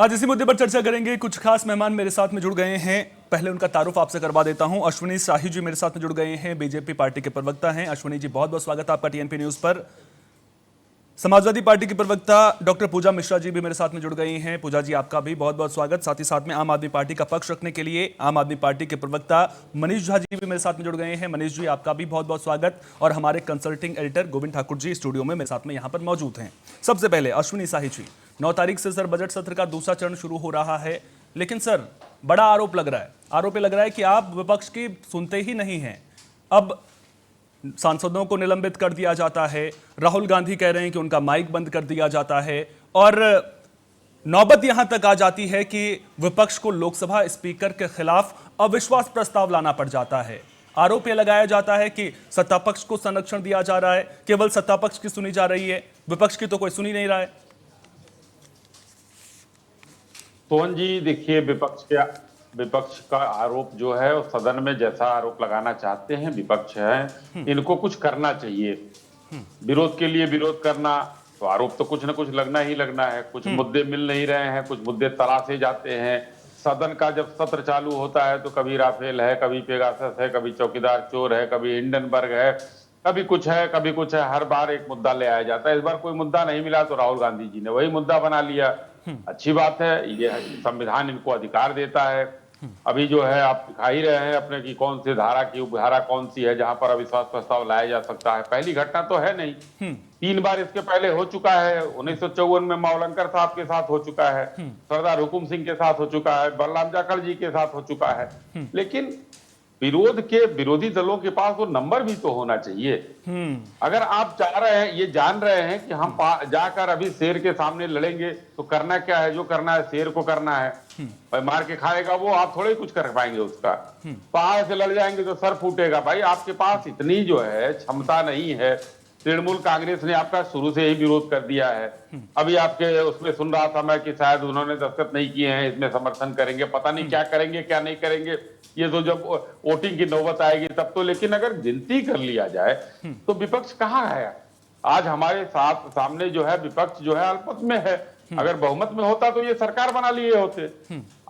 आज इसी मुद्दे पर चर्चा करेंगे। कुछ खास मेहमान मेरे साथ में जुड़ गए हैं। पहले उनका तारुफ आपसे करवा देता हूं। अश्विनी शाही जी मेरे साथ में जुड़ गए हैं, बीजेपी पार्टी के प्रवक्ता हैं। अश्विनी जी, बहुत बहुत स्वागत है आपका टीएनपी न्यूज पर। समाजवादी पार्टी की प्रवक्ता डॉक्टर पूजा मिश्रा जी भी मेरे साथ में जुड़ गई हैं। पूजा जी, आपका भी बहुत बहुत स्वागत। साथ ही साथ में आम आदमी पार्टी का पक्ष रखने के लिए आम आदमी पार्टी के प्रवक्ता मनीष झा जी भी मेरे साथ में जुड़ गए हैं। मनीष जी, आपका भी बहुत बहुत स्वागत। और हमारे consulting editor Govind Thakur ji studio में मेरे साथ में यहाँ पर मौजूद हैं। सबसे पहले अश्विनी शाही जी, 9 तारीख से सर बजट सत्र का दूसरा चरण शुरू हो रहा है, लेकिन सर बड़ा आरोप लग रहा है। आरोप लग रहा है कि आप विपक्ष की सुनते ही नहीं हैं। अब सांसदों को निलंबित कर दिया जाता है, राहुल गांधी कह रहे हैं कि उनका माइक बंद कर दिया जाता है, और नौबत यहां तक आ जाती है कि विपक्ष को लोकसभा स्पीकर के खिलाफ अविश्वास प्रस्ताव लाना पड़ जाता है। आरोप यह लगाया जाता है कि सत्तापक्ष को संरक्षण दिया जा रहा है, केवल सत्तापक्ष की सुनी जा रही है, विपक्ष की तो कोई सुनी नहीं रहा है। सोहन जी, देखिए, विपक्ष का आरोप जो है वो सदन में जैसा आरोप लगाना चाहते हैं विपक्ष है, इनको कुछ करना चाहिए। विरोध के लिए विरोध करना, तो आरोप तो कुछ ना कुछ लगना ही लगना है। कुछ मुद्दे मिल नहीं रहे हैं, कुछ मुद्दे तराशे जाते हैं। सदन का जब सत्र चालू होता है तो कभी राफेल है, कभी पेगासस है, कभी चौकीदार चोर है, कभी हिंडनबर्ग है, कभी कुछ है, कभी कुछ है। हर बार एक मुद्दा ले आया जाता है। इस बार कोई मुद्दा नहीं मिला तो राहुल गांधी जी ने वही मुद्दा बना लिया। अच्छी बात है, ये संविधान इनको अधिकार देता है। अभी जो है आप दिखा ही रहे हैं अपने की कौन सी धारा की उपधारा कौन सी है जहां पर अविश्वास प्रस्ताव लाया जा सकता है। पहली घटना तो है नहीं, 3 बार इसके पहले हो चुका है। 1954 में मावलंकर साहब के साथ हो चुका है, सरदार हुकुम सिंह के साथ हो चुका है, बलराम जाखड़ जी के साथ हो चुका है। लेकिन विरोधी दलों के पास वो नंबर भी तो होना चाहिए। अगर आप चाह रहे हैं, ये जान रहे हैं कि हम जाकर अभी शेर के सामने लड़ेंगे तो करना क्या है, जो करना है शेर को करना है। भाई मार के खाएगा वो, आप थोड़े कुछ कर पाएंगे उसका। पहाड़ से लड़ जाएंगे तो सर फूटेगा। भाई आपके पास इतनी जो है क्षमता नहीं है। तृणमूल कांग्रेस ने आपका शुरू से ही विरोध कर दिया है। अभी आपके उसमें सुन रहा था मैं कि शायद उन्होंने दस्तखत नहीं किए हैं, इसमें समर्थन करेंगे। पता नहीं क्या करेंगे क्या नहीं करेंगे, ये तो जब वोटिंग की नौबत आएगी तब तो। लेकिन अगर गिनती कर लिया जाए तो विपक्ष कहाँ है आज? हमारे साथ सामने जो है विपक्ष जो है अल्पमत में है। अगर बहुमत में होता तो ये सरकार बना लिए होते।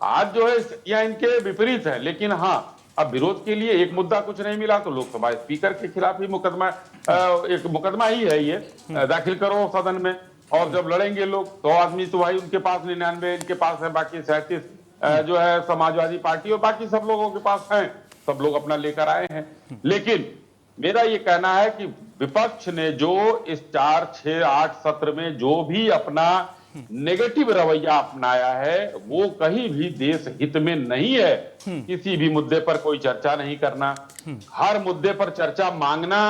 आज जो है या इनके विपरीत है। लेकिन हाँ, अब विरोध के लिए एक मुद्दा कुछ नहीं मिला तो लोकसभा स्पीकर के खिलाफ ही मुकदमा, एक मुकदमा ही है ये, दाखिल करो सदन में। और जब लड़ेंगे लोग 100 आदमी तो भाई उनके पास 99 इनके पास है, बाकी 37 जो है समाजवादी पार्टी और बाकी सब लोगों के पास है। सब लोग अपना लेकर आए हैं। लेकिन मेरा ये कहना है कि विपक्ष ने जो इस 4, 6, 8 सत्र में जो भी अपना नेगेटिव रवैया अपनाया है वो कहीं भी देश हित में नहीं है। किसी भी मुद्दे पर कोई चर्चा नहीं करना, हर मुद्दे पर चर्चा मांगना,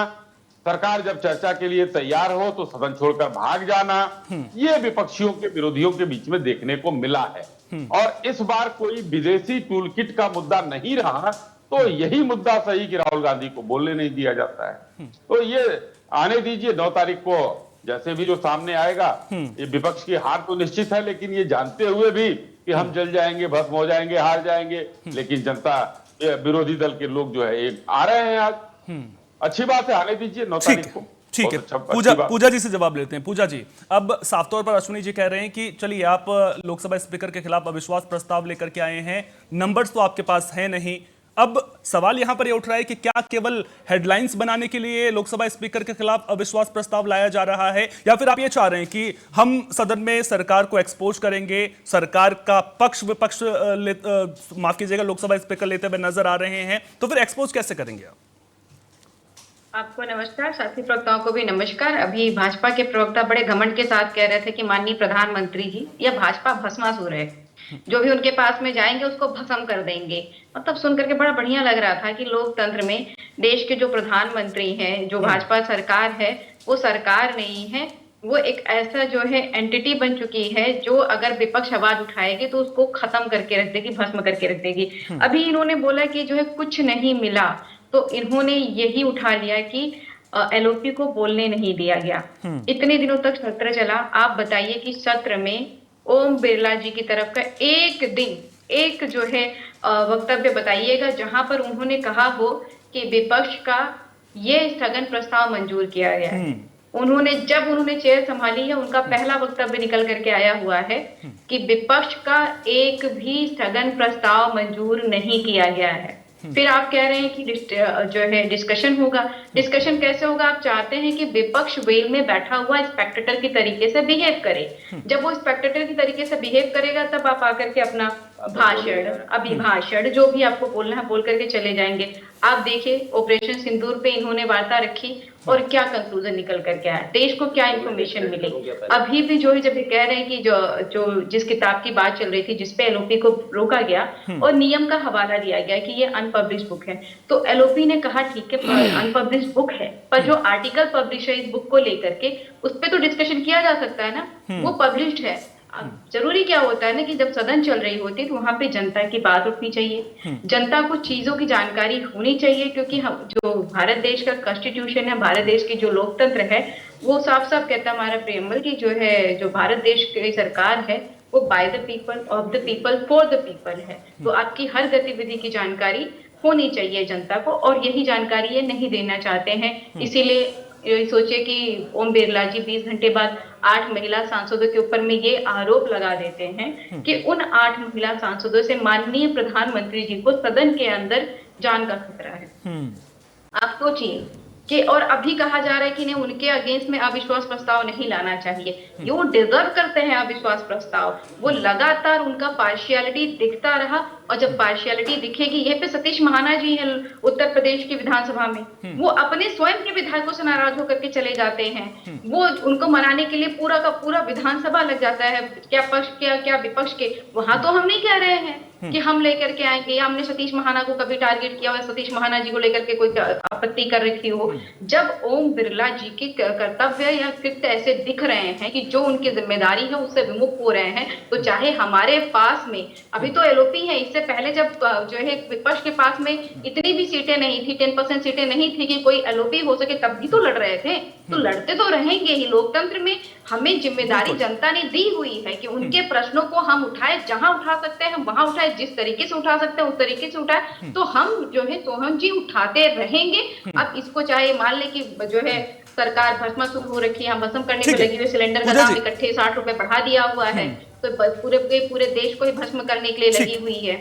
सरकार जब चर्चा के लिए तैयार हो तो सदन छोड़कर भाग जाना, ये विपक्षियों के विरोधियों के बीच में देखने को मिला है। और इस बार कोई विदेशी टूलकिट का मुद्दा नहीं रहा, तो यही मुद्दा सही कि राहुल गांधी को बोलने नहीं दिया जाता है। तो ये आने दीजिए, 9 तारीख को जैसे भी जो सामने आएगा। ये विपक्ष की हार तो निश्चित है, लेकिन ये जानते हुए भी कि हम जल जाएंगे, भस्म हो जाएंगे, हार जाएंगे, लेकिन जनता, विरोधी दल के लोग जो है एक आ रहे हैं आज। अच्छी बात है, आने दीजिए 9 तारीख को। ठीक है। पूजा जी से जवाब लेते हैं। पूजा जी, अब साफ तौर पर अश्विनी जी कह रहे हैं कि चलिए आप लोकसभा स्पीकर के खिलाफ अविश्वास प्रस्ताव लेकर के आए हैं, नंबर्स तो आपके पास है नहीं। अब सवाल यहां पर यह उठ रहा है कि क्या केवल हेडलाइंस बनाने के लिए लोकसभा स्पीकर के खिलाफ अविश्वास प्रस्ताव लाया जा रहा है, या फिर आप ये चाह रहे हैं कि हम सदन में सरकार को एक्सपोज करेंगे, सरकार का पक्ष विपक्ष माफ कीजिएगा लोकसभा स्पीकर लेते हुए नजर आ रहे हैं, तो फिर एक्सपोज कैसे करेंगे आप? आपको नमस्कार, साथी प्रवक्ताओं को भी नमस्कार। अभी भाजपा के प्रवक्ता बड़े घमंड के साथ कह रहे थे कि माननीय प्रधानमंत्री जी या भाजपा भस्मासुर है, जो भी उनके पास में जाएंगे उसको भस्म कर देंगे। मतलब सुन करके बड़ा बढ़िया लग रहा था कि लोकतंत्र में देश के जो प्रधानमंत्री हैं, जो भाजपा सरकार है, वो सरकार नहीं है, वो एक ऐसा जो है एंटिटी बन चुकी है जो अगर विपक्ष आवाज उठाएगी तो उसको खत्म करके रख देगी, भस्म करके रख देगी। अभी इन्होंने बोला कि जो है कुछ नहीं मिला, तो इन्होंने यही उठा लिया कि एलओपी को बोलने नहीं दिया गया। इतने दिनों तक सत्र चला। आप बताइए कि सत्र में ओम बिरला जी की तरफ का एक जो है वक्तव्य बताइएगा जहां पर उन्होंने कहा हो कि विपक्ष का ये स्थगन प्रस्ताव मंजूर किया गया है। जब उन्होंने चेयर संभाली है, उनका पहला वक्तव्य निकल करके आया हुआ है कि विपक्ष का एक भी स्थगन प्रस्ताव मंजूर नहीं किया गया है। फिर आप कह रहे हैं कि जो है डिस्कशन होगा। डिस्कशन कैसे होगा? आप चाहते हैं कि विपक्ष वेल में बैठा हुआ स्पेक्टेटर की तरीके से बिहेव करे। जब वो स्पेक्टेटर की तरीके से बिहेव करेगा, तब आप आकर के अपना भाषण, अभिभाषण, जो भी आपको बोलना है बोल करके चले जाएंगे। आप देखिए, ऑपरेशन सिंदूर पे इन्होंने वार्ता रखी और क्या कंक्लूजन निकल करके आया, देश को क्या इंफॉर्मेशन मिली। अभी भी जो है, जब ये कह रहे हैं कि जो जिस किताब की बात चल रही थी जिसपे एलओपी को रोका गया और नियम का हवाला दिया गया कि ये अनपब्लिश बुक है, तो एलओपी ने कहा ठीक है अनपब्लिश बुक है, पर जो आर्टिकल पब्लिश है इस बुक को लेकर के, उस पर तो डिस्कशन किया जा सकता है ना, वो पब्लिश्ड है। जरूरी क्या होता है ना कि जब सदन चल रही होती है तो वहां पे जनता की बात उठनी चाहिए, जनता को चीजों की जानकारी होनी चाहिए, क्योंकि हम जो भारत देश का कॉन्स्टिट्यूशन है, भारत देश की जो लोकतंत्र है, वो साफ साफ कहता है हमारा प्रेमबल की जो भारत देश की सरकार है वो by the people, of the people, for the people है। तो आपकी हर गतिविधि की जानकारी होनी चाहिए जनता को, और यही जानकारी ये नहीं देना चाहते हैं। इसीलिए सोचिए कि ओम बिरला जी 20 घंटे बाद 8 महिला सांसदों के ऊपर में ये आरोप लगा देते हैं कि उन 8 महिला सांसदों से माननीय प्रधानमंत्री जी को सदन के अंदर जान का खतरा है। आप सोचिए कि, और अभी कहा जा रहा है कि नहीं, उनके अगेंस्ट में अविश्वास प्रस्ताव नहीं लाना चाहिए। ये वो डिजर्व करते हैं अविश्वास प्रस्ताव। वो लगातार उनका पार्शियलिटी दिखता रहा, और जब पार्शियलिटी दिखेगी, ये पे सतीश महाना जी हैं उत्तर प्रदेश की विधानसभा में, वो अपने स्वयं के विधायकों से नाराज होकर के चले जाते हैं। वो उनको मनाने के लिए पूरा का पूरा विधानसभा लग जाता है, क्या पक्ष क्या विपक्ष के। वहां तो हम नहीं कह रहे हैं कि हम लेकर के आएंगे, या हमने सतीश महाना को कभी टारगेट किया हो, सतीश महाना जी को लेकर के कोई आपत्ति कर रखी हो। जब ओम बिरला जी के कर्तव्य या कृत्य ऐसे दिख रहे हैं कि जो उनकी जिम्मेदारी है उससे विमुख हो रहे हैं, तो चाहे हमारे पास में अभी तो एलओपी है, इससे पहले जब जो है विपक्ष के पास में इतनी भी सीटें नहीं थी, 10% सीटें नहीं थी कि कोई एलओपी हो सके, तब भी तो लड़ रहे थे। तो लड़ते तो रहेंगे ही। लोकतंत्र में हमें जिम्मेदारी जनता ने दी हुई है कि उनके प्रश्नों को हम उठाए, जहां उठा सकते हैं हम वहां उठाए, जिस तरीके से उठा सकते हैं उस तरीके से उठाए। तो हम जो है सोहन जी उठाते रहेंगे। अब इसको चाहे मान ले कि जो है सरकार भस्मासुर हो रखी है, हम भस्म करने में लगी हुई, सिलेंडर का दाम इकट्ठे 60 रुपए बढ़ा दिया हुआ है, तो पूरे देश को ही भस्म करने के लिए लगी हुई है।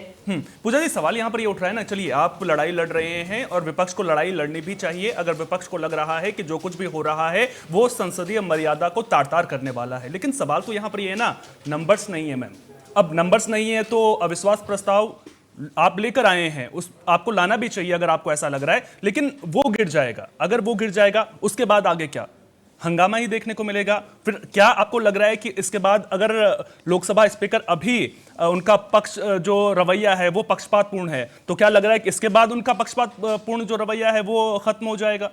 पूजा जी, सवाल यहाँ पर ये उठ रहा है ना, चलिए आप लड़ाई लड़ रहे हैं और विपक्ष को लड़ाई लड़नी भी चाहिए। अगर विपक्ष को लग रहा है कि जो कुछ भी हो रहा है वो संसदीय मर्यादा को तार-तार करने वाला है, लेकिन सवाल तो यहाँ पर ये है ना, नंबर्स नहीं है मैम। अब नंबर्स नहीं है तो अविश्वास प्रस्ताव आप लेकर आए हैं, उस आपको लाना भी चाहिए अगर आपको ऐसा लग रहा है, लेकिन वो गिर जाएगा। अगर वो गिर जाएगा उसके बाद आगे क्या? हंगामा ही देखने को मिलेगा। फिर क्या आपको लग रहा है कि इसके बाद अगर लोकसभा स्पीकर अभी उनका पक्ष जो रवैया है वो पक्षपातपूर्ण है, तो क्या लग रहा है कि इसके बाद उनका पक्षपातपूर्ण जो रवैया है वो खत्म हो जाएगा?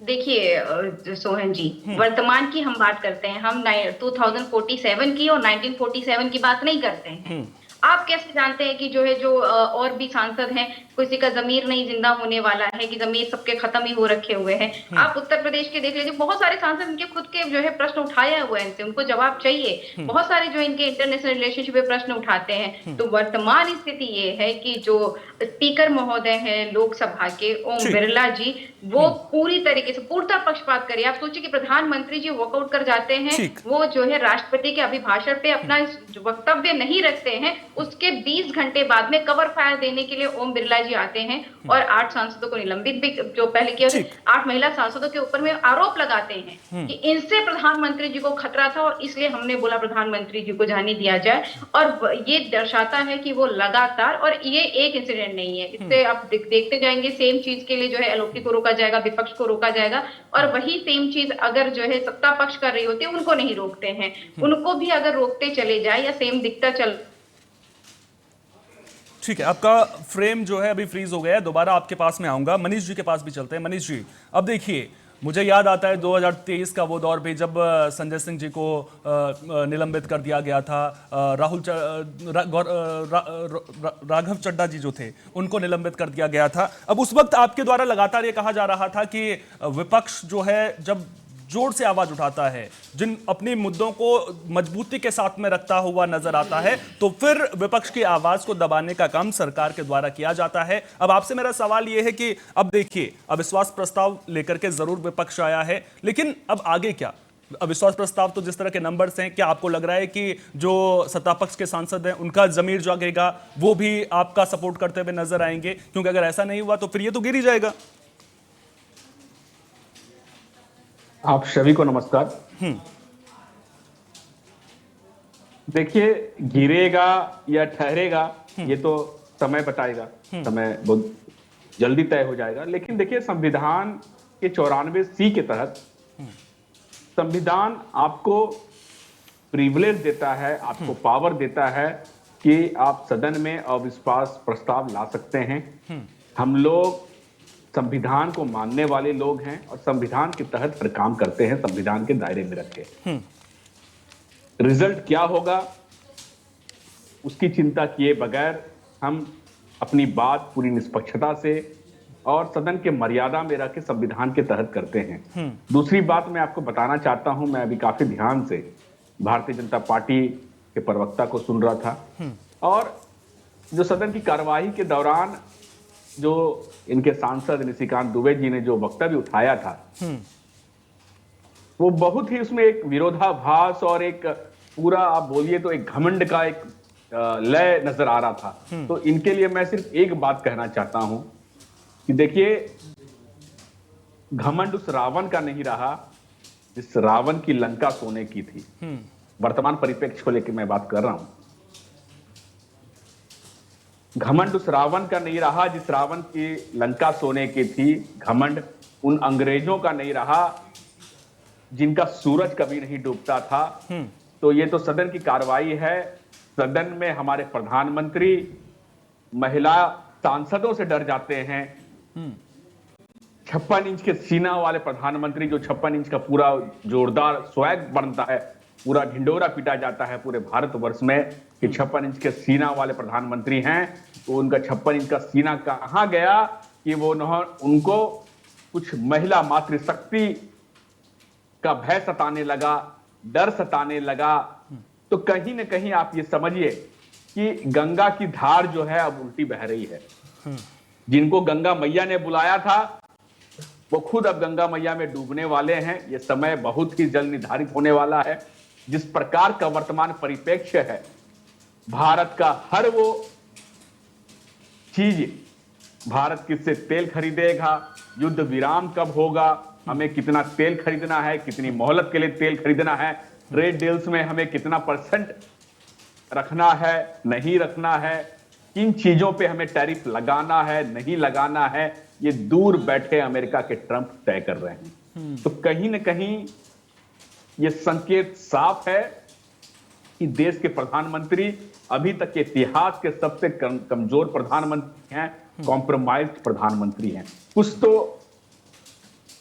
देखिए सोहन जी, वर्तमान की हम बात करते हैं, हम 2047 की और 1947 की बात नहीं करते हैं। आप कैसे जानते हैं कि जो है जो और भी सांसद हैं, किसी का जमीर नहीं जिंदा होने वाला है, कि जमीर सबके खत्म ही हो रखे हुए हैं। आप उत्तर प्रदेश के देख लीजिए, बहुत सारे सांसद इनके खुद के जो है प्रश्न उठाए हुए हैं, इनसे उनको जवाब चाहिए। बहुत सारे जो इनके इंटरनेशनल रिलेशनशिप पे प्रश्न उठाते हैं। तो वर्तमान स्थिति ये है कि जो स्पीकर महोदय हैं लोकसभा के ओम बिरला जी, वो पूरी तरीके से पूर्णतः पक्षपात करिए। आप सोचिए कि प्रधानमंत्री जी वॉकआउट कर जाते हैं, वो जो है राष्ट्रपति के अभिभाषण पे अपना वक्तव्य नहीं रखते हैं, उसके 20 घंटे बाद में कवर फायर देने के लिए ओम बिरला जी आते हैं और 8 सांसदों को निलंबित भी, जो पहले किया, 8 महिला सांसदों के ऊपर में आरोप लगाते हैं कि इनसे प्रधानमंत्री जी को खतरा था और इसलिए हमने बोला प्रधानमंत्री जी को जाने दिया जाए। और ये दर्शाता है कि वो लगातार, और ये एक इंसिडेंट नहीं है, इससे आप देखते जाएंगे सेम चीज के लिए जो है एलओपी को रोका जाएगा, विपक्ष को रोका जाएगा, और वही सेम चीज अगर जो है सत्ता पक्ष कर रही होती है उनको नहीं रोकते हैं, उनको भी अगर रोकते चले जाए या सेम दिखता चल। ठीक है, आपका फ्रेम जो है अभी फ्रीज हो गया है, दोबारा आपके पास में आऊंगा। मनीष जी के पास भी चलते हैं। मनीष जी, अब देखिए, मुझे याद आता है 2023 का वो दौर भी जब संजय सिंह जी को निलंबित कर दिया गया था, राघव चड्ढा जी जो थे उनको निलंबित कर दिया गया था। अब उस वक्त आपके द्वारा लगातार ये कहा जा रहा था कि विपक्ष जो है, जब जोर से आवाज उठाता है, जिन अपने मुद्दों को मजबूती के साथ में रखता हुआ नजर आता है, तो फिर विपक्ष की आवाज को दबाने का काम सरकार के द्वारा किया जाता है। अब आपसे मेरा सवाल यह है कि अब देखिए, अविश्वास प्रस्ताव लेकर के जरूर विपक्ष आया है, लेकिन अब आगे क्या? अविश्वास प्रस्ताव तो जिस तरह के नंबर्स हैं, क्या आपको लग रहा है कि जो सत्ता पक्ष के सांसद हैं उनका जमीर जागेगा, वो भी आपका सपोर्ट करते हुए नजर आएंगे? क्योंकि अगर ऐसा नहीं हुआ तो फिर ये तो गिर ही जाएगा। आप सभी को नमस्कार। देखिए, गिरेगा या ठहरेगा ये तो समय बताएगा, समय बहुत जल्दी तय हो जाएगा। लेकिन देखिए, संविधान के 94C के तहत संविधान आपको प्रिविलेज देता है, आपको पावर देता है कि आप सदन में अविश्वास प्रस्ताव ला सकते हैं। हम लोग संविधान को मानने वाले लोग हैं और संविधान के तहत हर काम करते हैं, संविधान के दायरे में रख के। रिजल्ट क्या होगा उसकी चिंता किए बगैर हम अपनी बात पूरी निष्पक्षता से और सदन के मर्यादा में रख के संविधान के तहत करते हैं। दूसरी बात मैं आपको बताना चाहता हूं, मैं अभी काफी ध्यान से भारतीय जनता पार्टी के प्रवक्ता को सुन रहा था और जो सदन की कार्यवाही के दौरान जो इनके सांसद निशिकांत दुबे जी ने जो वक्तव्य उठाया था, वो बहुत ही उसमें एक विरोधाभास और एक पूरा आप बोलिए तो एक घमंड का एक लय नजर आ रहा था। तो इनके लिए मैं सिर्फ एक बात कहना चाहता हूं कि देखिए, घमंड उस रावण का नहीं रहा जिस रावण की लंका सोने की थी। वर्तमान परिप्रेक्ष्य को लेकर मैं बात कर रहा हूं। घमंड उस रावण का नहीं रहा जिस रावण की लंका सोने की थी। घमंड उन अंग्रेजों का नहीं रहा जिनका सूरज कभी नहीं डूबता था। तो ये तो सदन की कार्रवाई है। सदन में हमारे प्रधानमंत्री महिला सांसदों से डर जाते हैं। 56 इंच के सीना वाले प्रधानमंत्री, जो 56 इंच का पूरा जोरदार स्वैग बनता है, पूरा ढिंडोरा पीटा जाता है पूरे भारतवर्ष में कि 56 इंच के सीना वाले प्रधानमंत्री हैं। तो उनका 56 इंच का सीना कहां गया कि वो उनको कुछ महिला मातृशक्ति का भय सताने लगा, डर सताने लगा। तो कहीं ना कहीं आप ये समझिए कि गंगा की धार जो है अब उल्टी बह रही है। जिनको गंगा मैया ने बुलाया था वो खुद अब गंगा मैया में डूबने वाले हैं। ये समय बहुत ही जल्द निर्धारित होने वाला है। जिस प्रकार का वर्तमान परिप्रेक्ष्य है, भारत का हर वो चीज, भारत किससे तेल खरीदेगा, युद्ध विराम कब होगा, हमें कितना तेल खरीदना है, कितनी मोहलत के लिए तेल खरीदना है, ट्रेड डील्स में हमें कितना परसेंट रखना है, नहीं रखना है, किन चीजों पे हमें टैरिफ लगाना है, नहीं लगाना है, ये दूर बैठे अमेरिका के ट्रंप तय कर रहे हैं। तो कहीं ना कहीं ये संकेत साफ है कि देश के प्रधानमंत्री अभी तक के इतिहास के सबसे कमजोर प्रधानमंत्री हैं, कॉम्प्रोमाइज्ड प्रधानमंत्री हैं। कुछ तो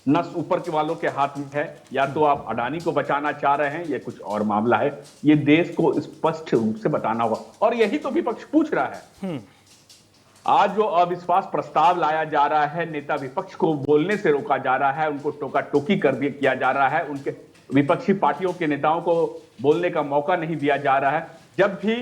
नस ऊपर के वालों के हाथ में है, या तो आप अडानी को बचाना चाह रहे हैं, ये कुछ और मामला है। ये देश को स्पष्ट रूप से बताना होगा और यही तो विपक्ष पूछ रहा है। आज जो अविश्वास प्रस्ताव लाया जा रहा है, नेता विपक्ष को बोलने से रोका जा रहा है, उनको टोका टोकी कर दिया किया जा रहा है, उनके विपक्षी पार्टियों के नेताओं को बोलने का मौका नहीं दिया जा रहा है। जब भी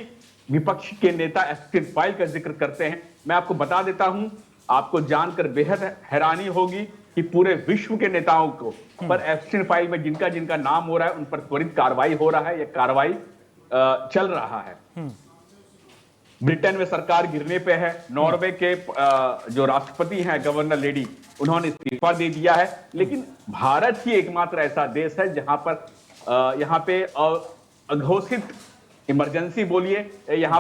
विपक्ष के नेता एफस्टीन फाइल का जिक्र करते हैं, मैं आपको बता देता हूं, आपको जानकर बेहद हैरानी होगी कि पूरे विश्व के नेताओं को पर एफस्टीन फाइल में जिनका जिनका नाम हो रहा है उन पर त्वरित कार्रवाई हो रहा है। यह कार्रवाई चल रहा है। ब्रिटेन में सरकार गिरने पे है। नॉर्वे के जो राष्ट्रपति हैं, गवर्नर लेडी, उन्होंने इस्तीफा दे दिया है। लेकिन भारत ही एकमात्र ऐसा देश है जहां पर यहाँ पे अघोषित इमरजेंसी बोलिए, यहाँ